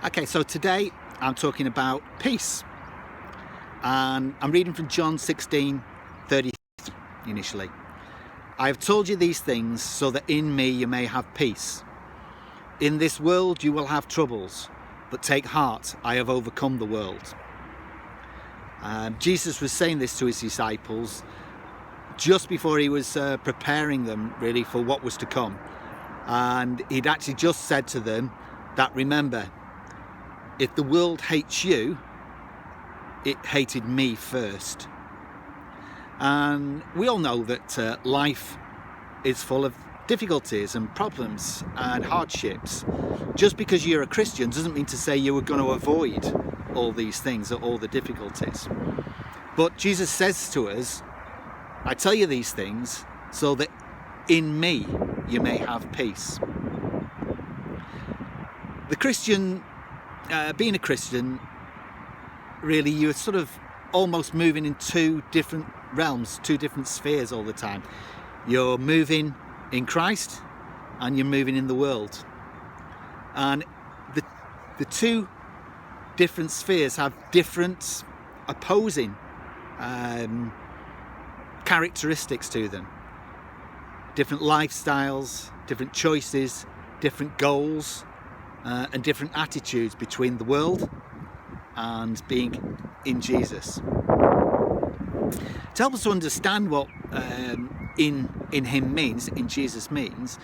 Okay, so today I'm talking about peace, and I'm reading from John 16:33 initially. I have told you these things so that in me you may have peace. In this world you will have troubles, but take heart, I have overcome the world. Jesus was saying this to his disciples just before he was preparing them really for what was to come. And he'd actually just said to them that, remember, if the world hates you, it hated me first. And we all know that life is full of difficulties and problems and hardships. Just because you're a Christian doesn't mean to say you are going to avoid all these things or all the difficulties. But Jesus says to us, I tell you these things so that in me you may have peace. The Christian, being a Christian, really you're sort of almost moving in two different realms, two different spheres all the time. You're moving in Christ and you're moving in the world. And the two different spheres have different opposing characteristics to them. Different lifestyles, different choices, different goals, and different attitudes between the world and being in Jesus. To help us to understand what in him means, in Jesus means,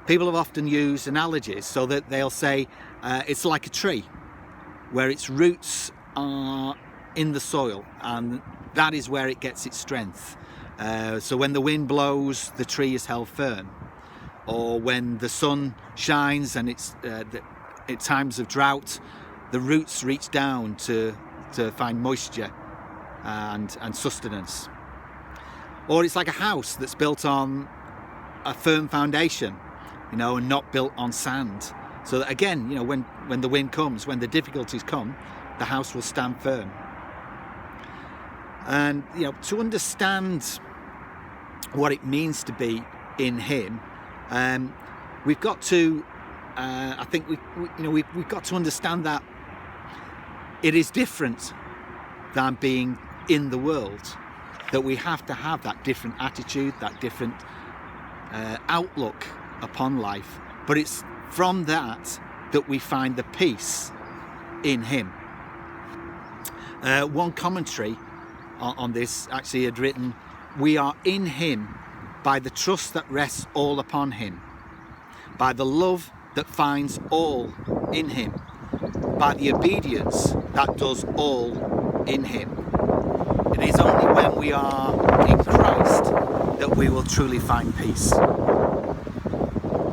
people have often used analogies so that they'll say it's like a tree where its roots are in the soil, and that is where it gets its strength. So when the wind blows, the tree is held firm, or when the sun shines and it's at times of drought, the roots reach down to find moisture and sustenance. Or it's like a house that's built on a firm foundation, and not built on sand. So that again, when the wind comes, when the difficulties come, the house will stand firm. And to understand what it means to be in him, we've got to I think we've got to understand that it is different than being in the world, that we have to have that different attitude, that different outlook upon life. But it's from that we find the peace in him. One commentary on this actually had written, we are in him by the trust that rests all upon him, by the love that finds all in him, by the obedience that does all in him. It is only when we are in Christ that we will truly find peace.